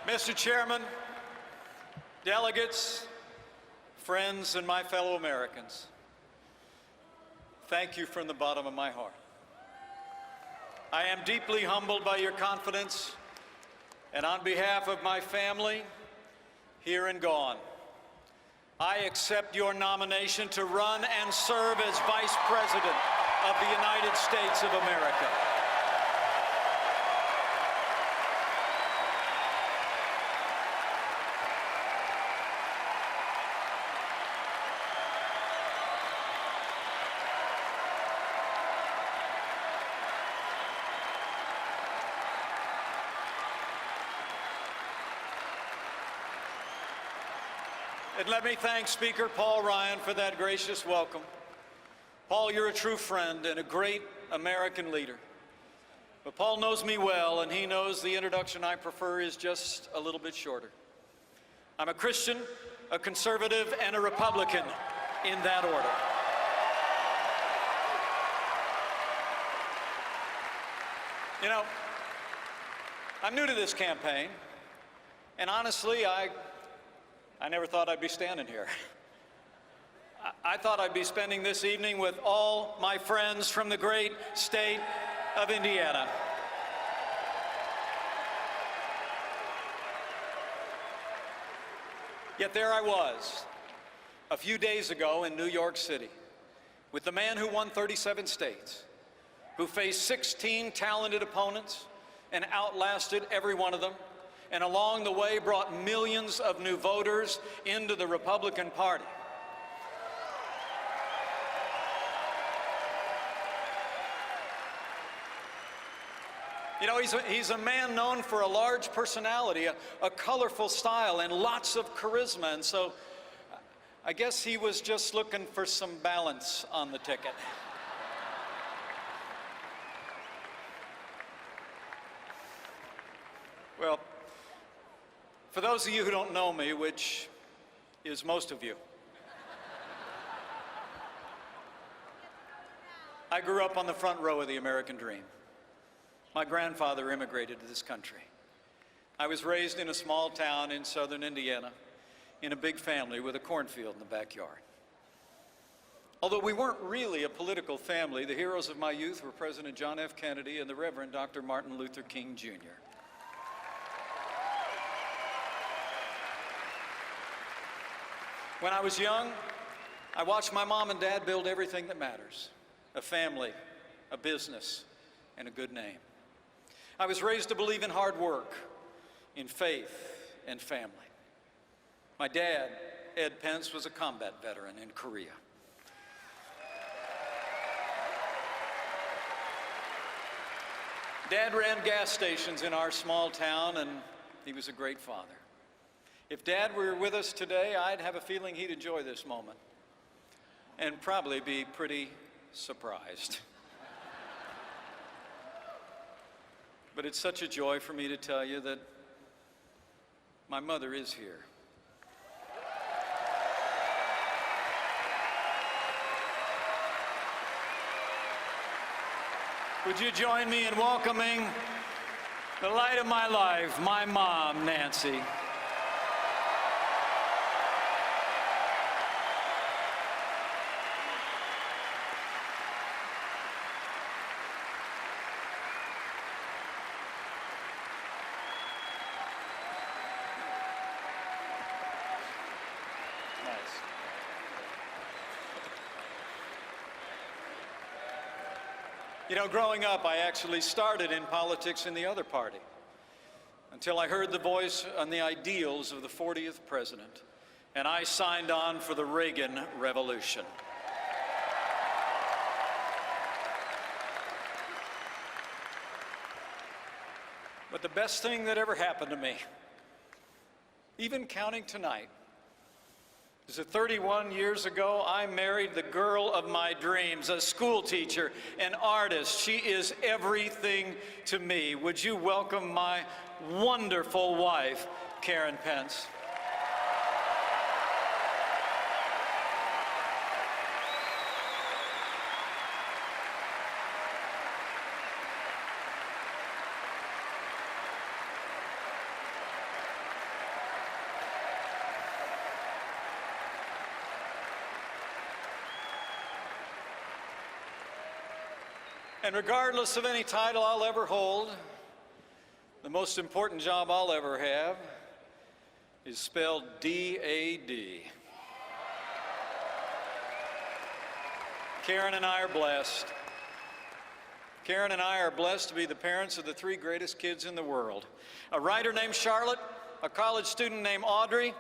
Mr. Chairman, delegates, friends, and my fellow Americans, thank you from the bottom of my heart. I am deeply humbled by your confidence, and on behalf of my family, here and gone, I accept your nomination to run and serve as Vice President of the United States of America. And let me thank Speaker Paul Ryan for that gracious welcome. Paul, you're a true friend and a great American leader. But Paul knows me well, and he knows the introduction I prefer is just a little bit shorter. I'm a Christian, a conservative, and a Republican in that order. You know, I'm new to this campaign, and honestly, I never thought I'd be standing here. I thought I'd be spending this evening with all my friends from the great state of Indiana. Yet there I was, a few days ago in New York City, with the man who won 37 states, who faced 16 talented opponents and outlasted every one of them, and along the way brought millions of new voters into the Republican Party. You know, he's a man known for a large personality, a colorful style, and lots of charisma, and so I guess he was just looking for some balance on the ticket. Well, for those of you who don't know me, which is most of you, I grew up on the front row of the American dream. My grandfather immigrated to this country. I was raised in a small town in southern Indiana in a big family with a cornfield in the backyard. Although we weren't really a political family, the heroes of my youth were President John F. Kennedy and the Reverend Dr. Martin Luther King, Jr. When I was young, I watched my mom and dad build everything that matters: a family, a business, and a good name. I was raised to believe in hard work, in faith, and family. My dad, Ed Pence, was a combat veteran in Korea. Dad ran gas stations in our small town, and he was a great father. If Dad were with us today, I'd have a feeling he'd enjoy this moment and probably be pretty surprised. But it's such a joy for me to tell you that my mother is here. Would you join me in welcoming the light of my life, my mom, Nancy? You know, growing up, I actually started in politics in the other party until I heard the voice on the ideals of the 40th president, and I signed on for the Reagan Revolution. But the best thing that ever happened to me, even counting tonight, is that 31 years ago, I married the girl of my dreams, a school teacher, an artist. She is everything to me. Would you welcome my wonderful wife, Karen Pence? And regardless of any title I'll ever hold, the most important job I'll ever have is spelled D-A-D. Karen and I are blessed. Karen and I are blessed to be the parents of the three greatest kids in the world. A writer named Charlotte, a college student named Audrey,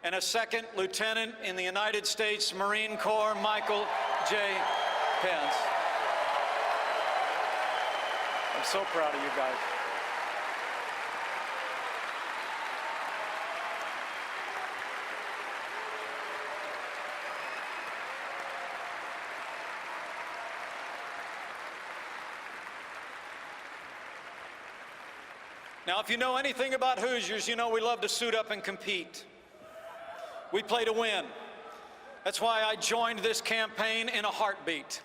and a second lieutenant in the United States Marine Corps, Michael J. Pence. I'm so proud of you guys. Now, if you know anything about Hoosiers, you know we love to suit up and compete. We play to win. That's why I joined this campaign in a heartbeat.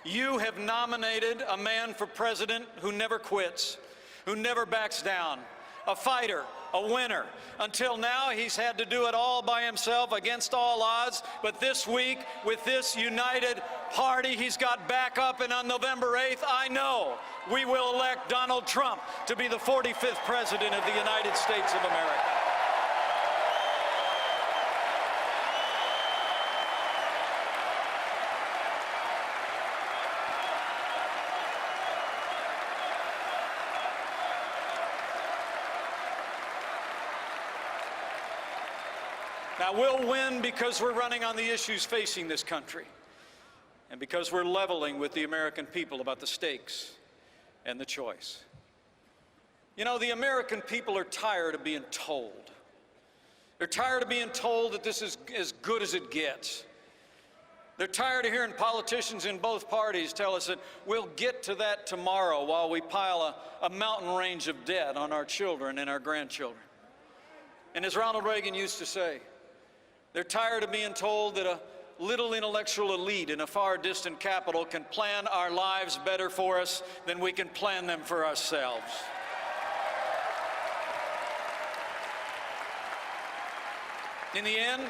You have nominated a man for president who never quits, who never backs down, a fighter, a winner. Until now, he's had to do it all by himself against all odds, but this week, with this united party, he's got backup, and on November 8th, I know we will elect Donald Trump to be the 45th president of the United States of America. Now, we'll win because we're running on the issues facing this country and because we're leveling with the American people about the stakes and the choice. You know, the American people are tired of being told. They're tired of being told that this is as good as it gets. They're tired of hearing politicians in both parties tell us that we'll get to that tomorrow while we pile a mountain range of debt on our children and our grandchildren. And as Ronald Reagan used to say, they're tired of being told that a little intellectual elite in a far distant capital can plan our lives better for us than we can plan them for ourselves. In the end,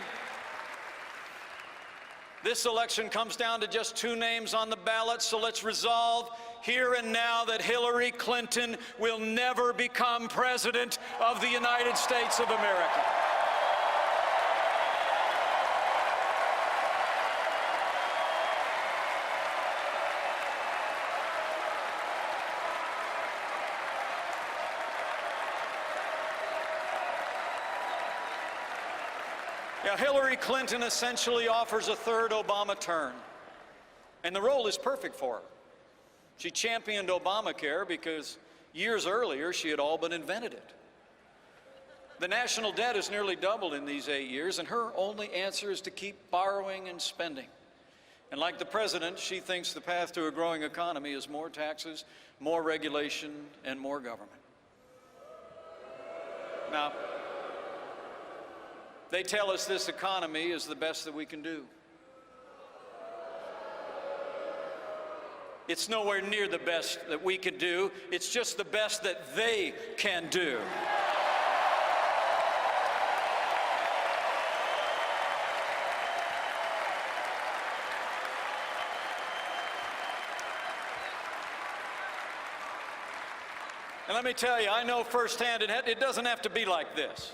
this election comes down to just two names on the ballot, so let's resolve here and now that Hillary Clinton will never become president of the United States of America. Now, Hillary Clinton essentially offers a third Obama term, and the role is perfect for her. She championed Obamacare because years earlier she had all but invented it. The national debt has nearly doubled in these 8 years, and her only answer is to keep borrowing and spending. And like the president, she thinks the path to a growing economy is more taxes, more regulation, and more government. Now, they tell us this economy is the best that we can do. It's nowhere near the best that we can do. It's just the best that they can do. And let me tell you, I know firsthand it doesn't have to be like this.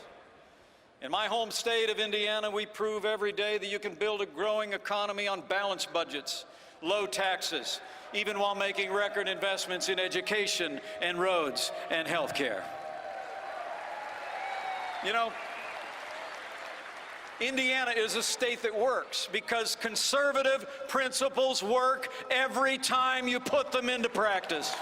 In my home state of Indiana, we prove every day that you can build a growing economy on balanced budgets, low taxes, even while making record investments in education and roads and health care. You know, Indiana is a state that works because conservative principles work every time you put them into practice.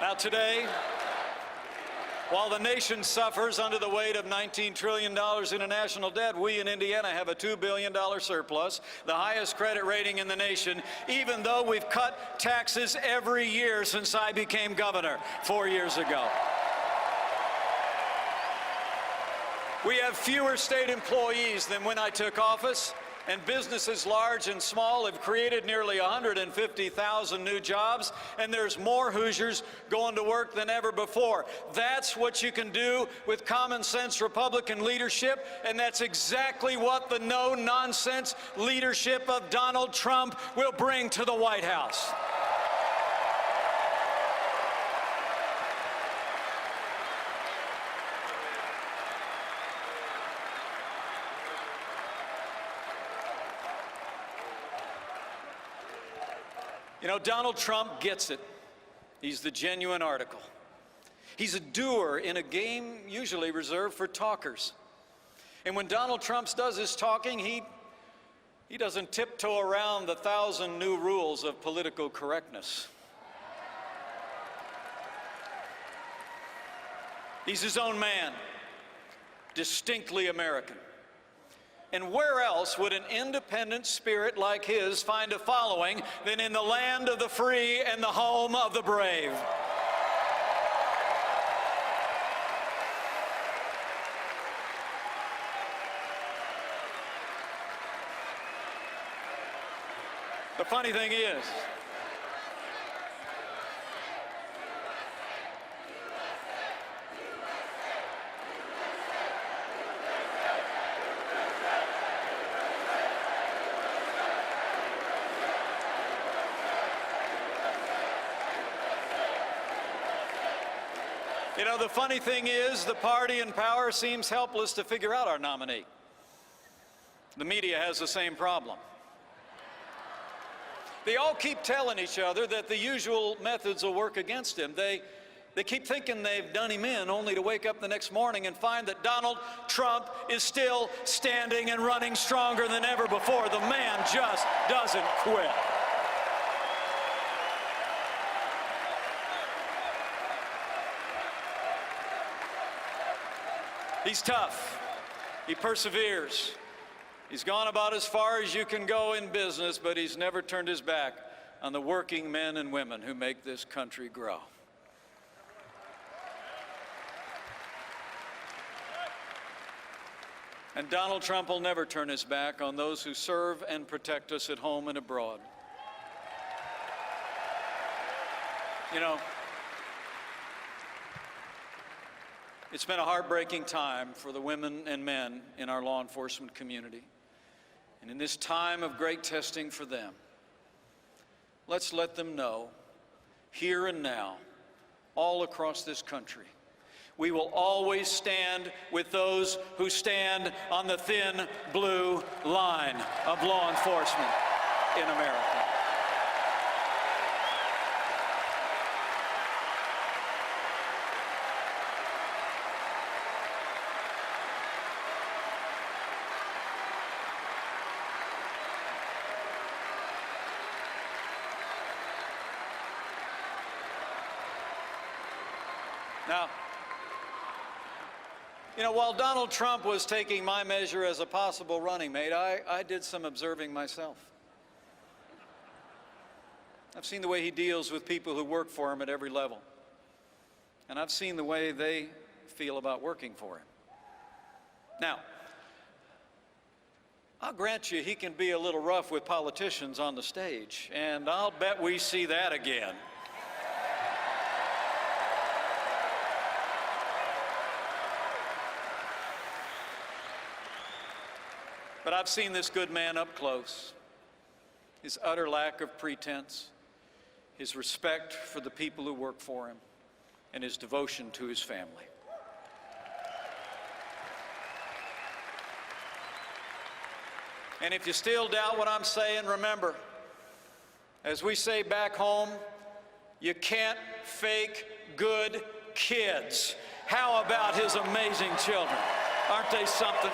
Now today, while the nation suffers under the weight of $19 trillion in a national debt, we in Indiana have a $2 billion surplus, the highest credit rating in the nation, even though we've cut taxes every year since I became governor 4 years ago. We have fewer state employees than when I took office, And businesses large and small have created nearly 150,000 new jobs, and there's more Hoosiers going to work than ever before. That's what you can do with common sense Republican leadership, and that's exactly what the no-nonsense leadership of Donald Trump will bring to the White House. You know, Donald Trump gets it. He's the genuine article. He's a doer in a game usually reserved for talkers. And when Donald Trump does his talking, he doesn't tiptoe around the 1,000 new rules of political correctness. He's his own man, distinctly American. And where else would an independent spirit like his find a following than in the land of the free and the home of the brave? The funny thing is, the funny thing is, the party in power seems helpless to figure out our nominee. The media has the same problem. They all keep telling each other that the usual methods will work against him. They keep thinking they've done him in, only to wake up the next morning and find that Donald Trump is still standing and running stronger than ever before. The man just doesn't quit. He's tough. He perseveres. He's gone about as far as you can go in business, but he's never turned his back on the working men and women who make this country grow. And Donald Trump will never turn his back on those who serve and protect us at home and abroad. You know, it's been a heartbreaking time for the women and men in our law enforcement community. And in this time of great testing for them, let's let them know, here and now, all across this country, we will always stand with those who stand on the thin blue line of law enforcement in America. Now, while Donald Trump was taking my measure as a possible running mate, I did some observing myself. I've seen the way he deals with people who work for him at every level. And I've seen the way they feel about working for him. Now, I'll grant you he can be a little rough with politicians on the stage, and I'll bet we see that again. But I've seen this good man up close, his utter lack of pretense, his respect for the people who work for him, and his devotion to his family. And if you still doubt what I'm saying, remember, as we say back home, you can't fake good kids. How about his amazing children? Aren't they something?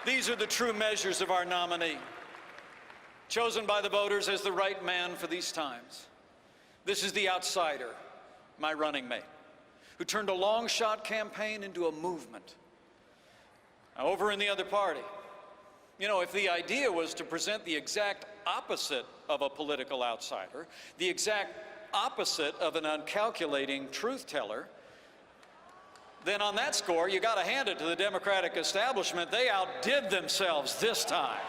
These are the true measures of our nominee, chosen by the voters as the right man for these times. This is the outsider, my running mate, who turned a long-shot campaign into a movement. Now, over in the other party, You know, if the idea was to present the exact opposite of a political outsider, the exact opposite of an uncalculating truth teller, then on that score, you got to hand it to the Democratic establishment. They outdid themselves this time.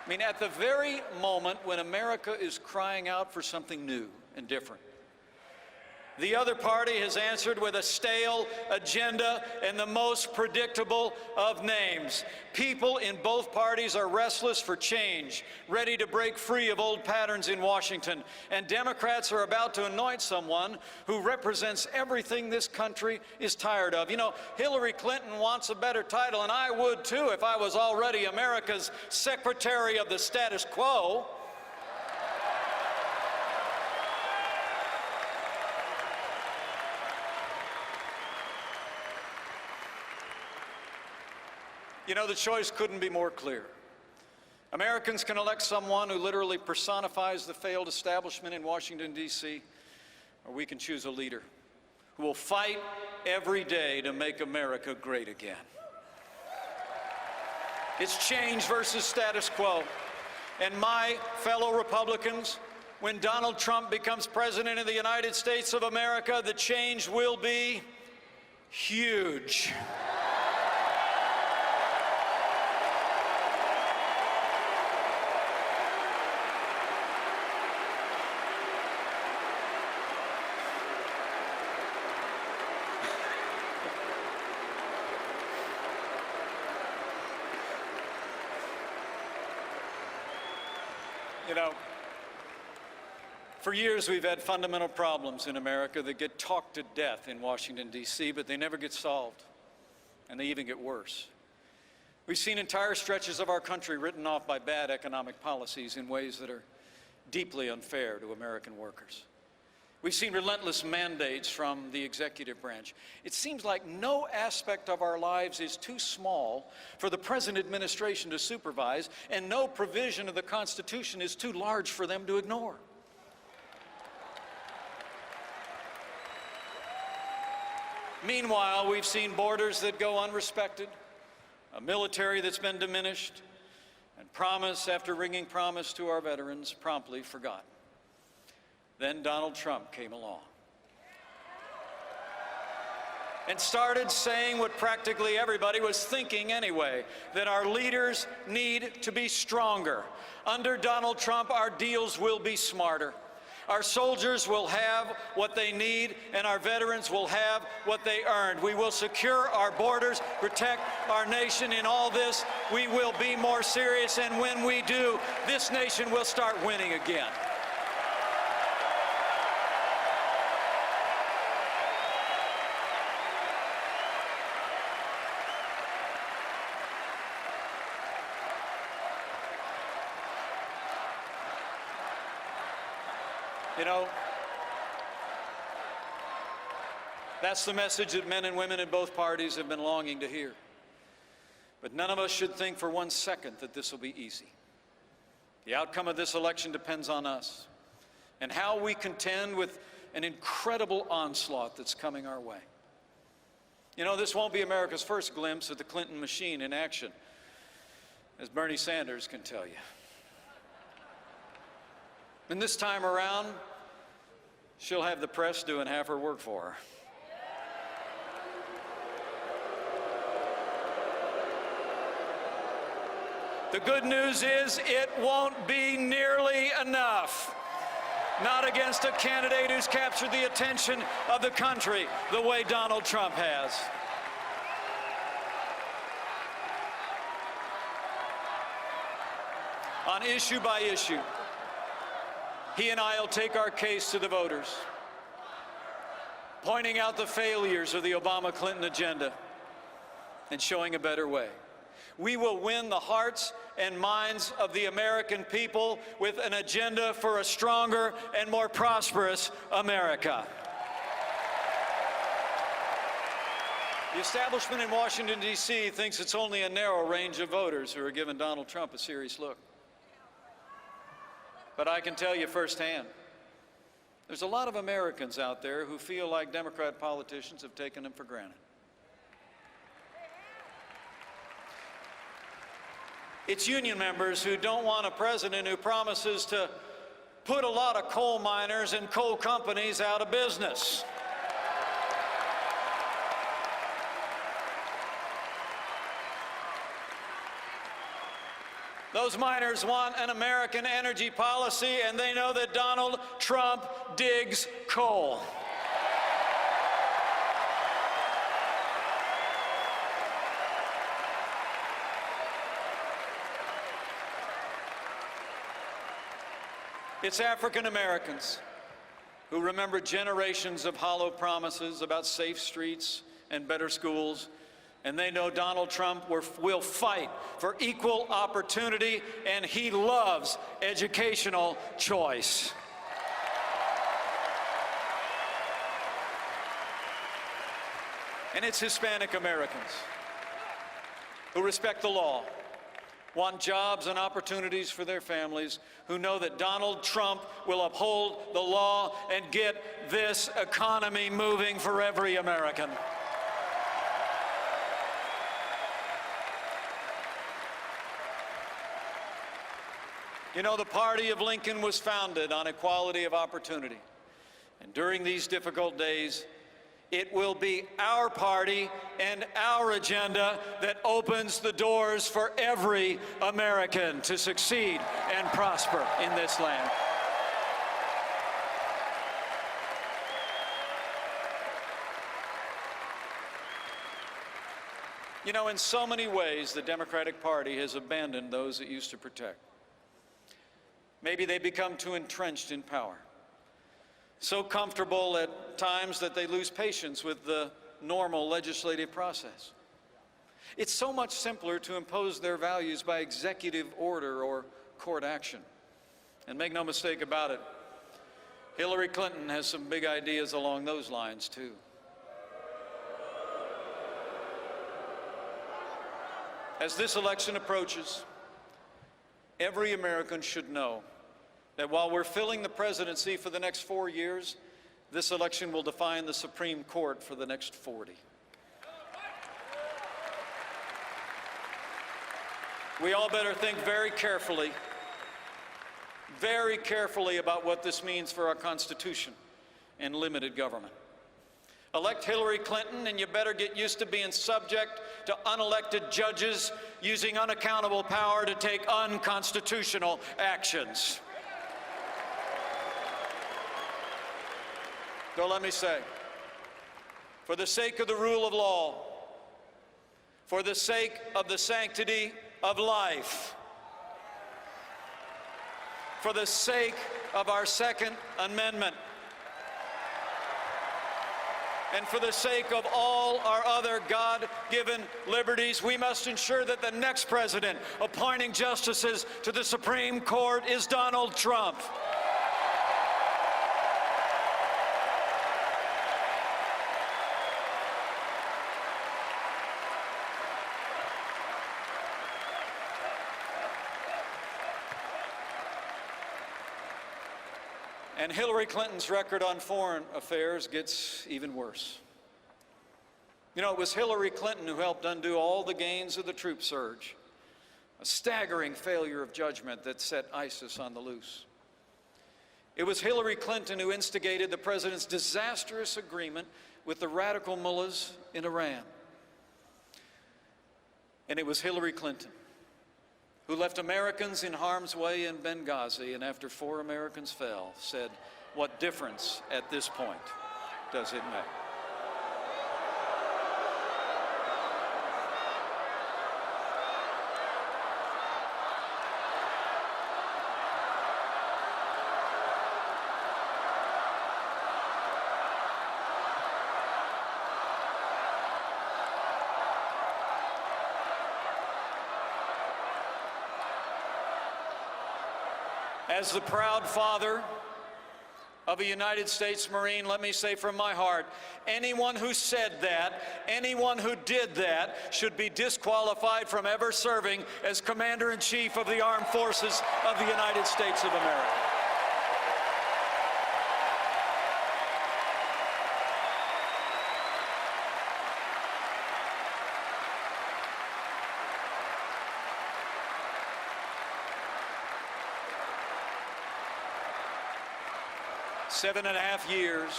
I mean, at the very moment when America is crying out for something new and different, the other party has answered with a stale agenda and the most predictable of names. People in both parties are restless for change, ready to break free of old patterns in Washington. And Democrats are about to anoint someone who represents everything this country is tired of. You know, Hillary Clinton wants a better title, and I would too if I was already America's Secretary of the Status Quo. You know, the choice couldn't be more clear. Americans can elect someone who literally personifies the failed establishment in Washington, D.C., or we can choose a leader who will fight every day to make America great again. It's change versus status quo. And my fellow Republicans, when Donald Trump becomes president of the United States of America, the change will be huge. You know, for years we've had fundamental problems in America that get talked to death in Washington, D.C., but they never get solved, and they even get worse. We've seen entire stretches of our country written off by bad economic policies in ways that are deeply unfair to American workers. We've seen relentless mandates from the executive branch. It seems like no aspect of our lives is too small for the present administration to supervise, and no provision of the Constitution is too large for them to ignore. Meanwhile, we've seen borders that go unrespected, a military that's been diminished, and promise after ringing promise to our veterans promptly forgotten. Then Donald Trump came along and started saying what practically everybody was thinking anyway, that our leaders need to be stronger. Under Donald Trump, our deals will be smarter. Our soldiers will have what they need, and our veterans will have what they earned. We will secure our borders, protect our nation. In all this, we will be more serious, and when we do, this nation will start winning again. You know, that's the message that men and women in both parties have been longing to hear. But none of us should think for 1 second that this will be easy. The outcome of this election depends on us and how we contend with an incredible onslaught that's coming our way. You know, this won't be America's first glimpse of the Clinton machine in action, as Bernie Sanders can tell you. And this time around, she'll have the press doing half her work for her. The good news is it won't be nearly enough. Not against a candidate who's captured the attention of the country the way Donald Trump has. On issue by issue, he and I will take our case to the voters, pointing out the failures of the Obama-Clinton agenda and showing a better way. We will win the hearts and minds of the American people with an agenda for a stronger and more prosperous America. The establishment in Washington, D.C. thinks it's only a narrow range of voters who are giving Donald Trump a serious look. But I can tell you firsthand, There's a lot of Americans out there who feel like Democrat politicians have taken them for granted. It's union members who don't want a president who promises to put a lot of coal miners and coal companies out of business. Those miners want an American energy policy, and they know that Donald Trump digs coal. It's African Americans who remember generations of hollow promises about safe streets and better schools, and they know Donald Trump will fight for equal opportunity, and he loves educational choice. And it's Hispanic Americans who respect the law, want jobs and opportunities for their families, who know that Donald Trump will uphold the law and get this economy moving for every American. You know, the party of Lincoln was founded on equality of opportunity. And during these difficult days, it will be our party and our agenda that opens the doors for every American to succeed and prosper in this land. You know, in so many ways, the Democratic Party has abandoned those it used to protect. Maybe they become too entrenched in power, so comfortable at times that they lose patience with the normal legislative process. It's so much simpler to impose their values by executive order or court action. And make no mistake about it, Hillary Clinton has some big ideas along those lines, too. As this election approaches, every American should know that while we're filling the presidency for the next 4 years, this election will define the Supreme Court for the next 40. We all better think very carefully about what this means for our Constitution and limited government. Elect Hillary Clinton, and you better get used to being subject to unelected judges using unaccountable power to take unconstitutional actions. So let me say, for the sake of the rule of law, for the sake of the sanctity of life, for the sake of our Second Amendment, and for the sake of all our other God-given liberties, we must ensure that the next president appointing justices to the Supreme Court is Donald Trump. And Hillary Clinton's record on foreign affairs gets even worse. You know, it was Hillary Clinton who helped undo all the gains of the troop surge, a staggering failure of judgment that set ISIS on the loose. It was Hillary Clinton who instigated the president's disastrous agreement with the radical mullahs in Iran. And it was Hillary Clinton who left Americans in harm's way in Benghazi, and after 4 Americans fell, said, "What difference at this point does it make?" As the proud father of a United States Marine, let me say from my heart, anyone who said that, anyone who did that, should be disqualified from ever serving as Commander-in-Chief of the Armed Forces of the United States of America. 7.5 years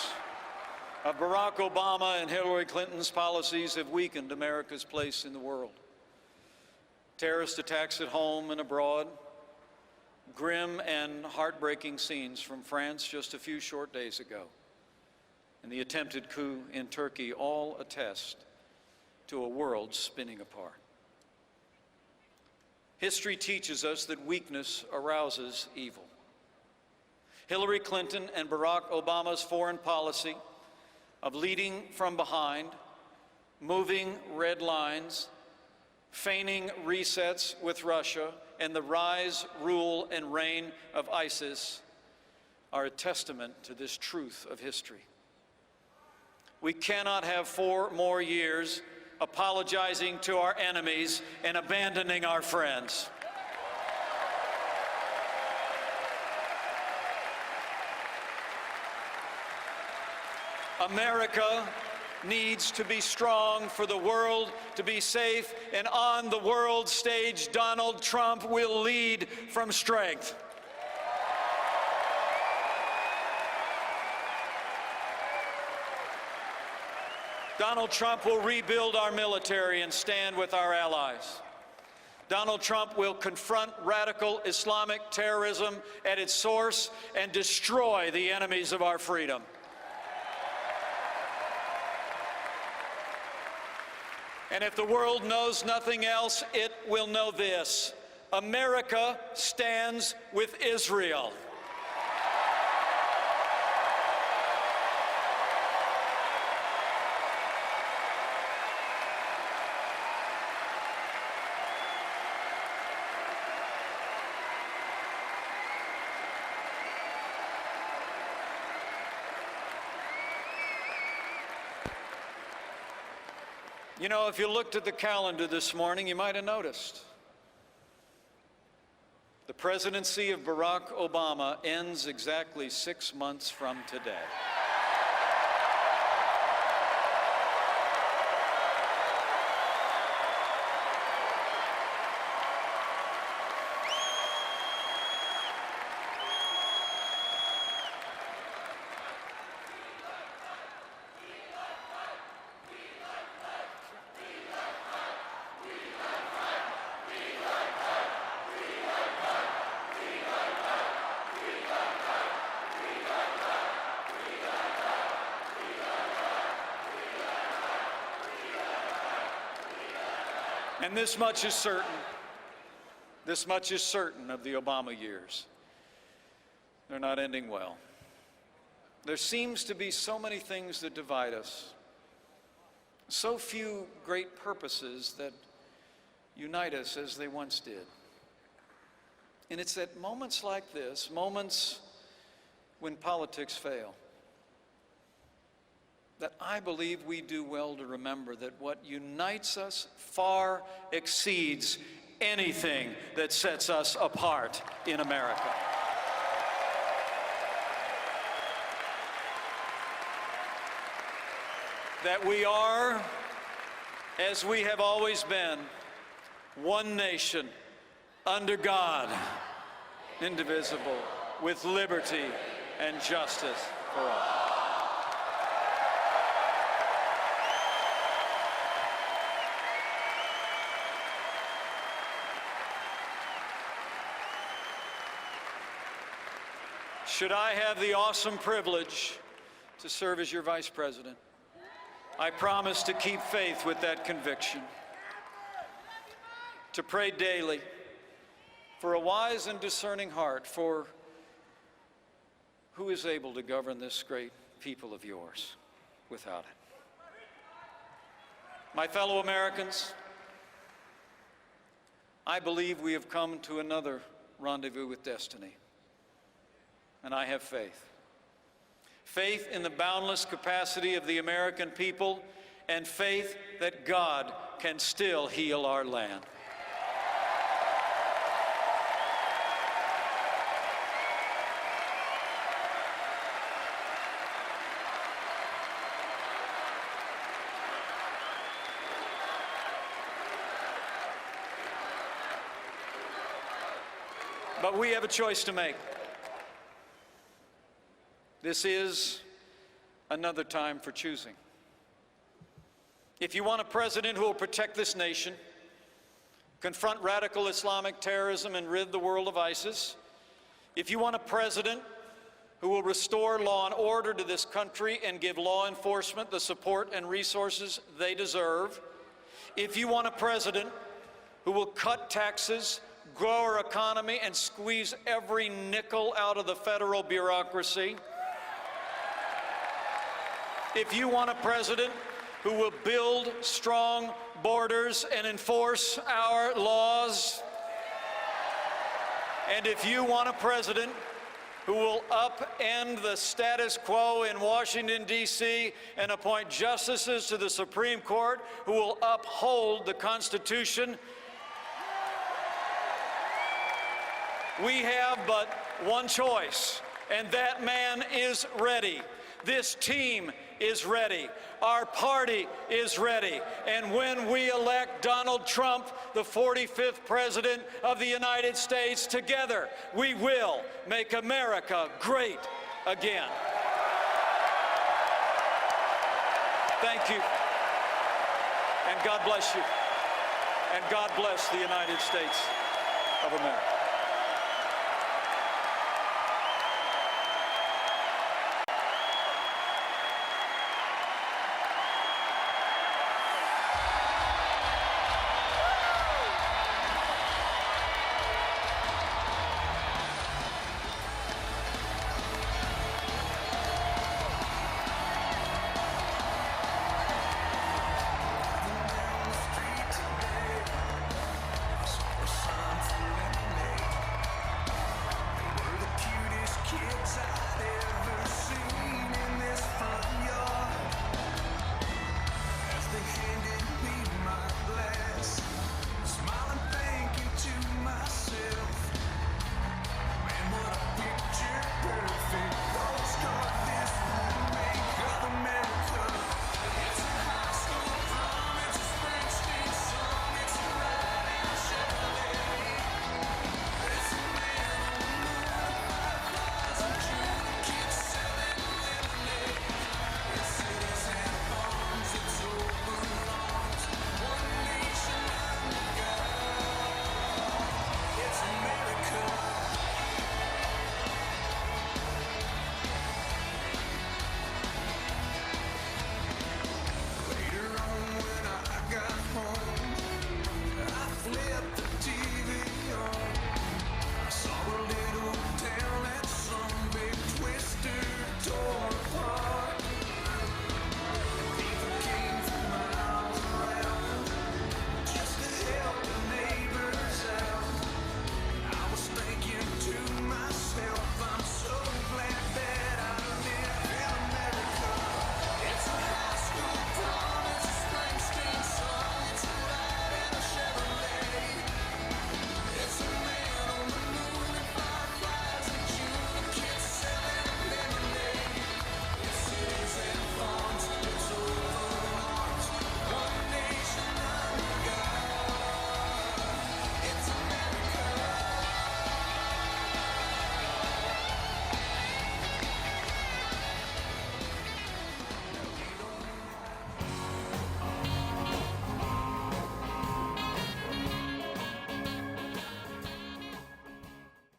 of Barack Obama and Hillary Clinton's policies have weakened America's place in the world. Terrorist attacks at home and abroad, grim and heartbreaking scenes from France just a few short days ago, and the attempted coup in Turkey all attest to a world spinning apart. History teaches us that weakness arouses evil. Hillary Clinton and Barack Obama's foreign policy of leading from behind, moving red lines, feigning resets with Russia, and the rise, rule, and reign of ISIS are a testament to this truth of history. We cannot have 4 more years apologizing to our enemies and abandoning our friends. America needs to be strong for the world to be safe, and on the world stage, Donald Trump will lead from strength. Donald Trump will rebuild our military and stand with our allies. Donald Trump will confront radical Islamic terrorism at its source and destroy the enemies of our freedom. And if the world knows nothing else, it will know this: America stands with Israel. You know, if you looked at the calendar this morning, you might have noticed the presidency of Barack Obama ends exactly 6 months from today. And this much is certain. This much is certain of the Obama years. They're not ending well. There seems to be so many things that divide us, so few great purposes that unite us as they once did. And it's at moments like this, moments when politics fail, that I believe we do well to remember that what unites us far exceeds anything that sets us apart in America. That we are, as we have always been, one nation, under God, indivisible, with liberty and justice for all. Should I have the awesome privilege to serve as your vice president, I promise to keep faith with that conviction, to pray daily for a wise and discerning heart for who is able to govern this great people of yours without it. My fellow Americans, I believe we have come to another rendezvous with destiny. And I have faith. Faith in the boundless capacity of the American people, and faith that God can still heal our land. But we have a choice to make. This is another time for choosing. If you want a president who will protect this nation, confront radical Islamic terrorism, and rid the world of ISIS, if you want a president who will restore law and order to this country and give law enforcement the support and resources they deserve, if you want a president who will cut taxes, grow our economy, and squeeze every nickel out of the federal bureaucracy, if you want a president who will build strong borders and enforce our laws, and if you want a president who will upend the status quo in Washington, D.C., and appoint justices to the Supreme Court who will uphold the Constitution, we have but one choice, and that man is ready. This team is ready. Our party is ready. And when we elect Donald Trump, the 45th President of the United States, together, we will make America great again. Thank you. And God bless you. And God bless the United States of America.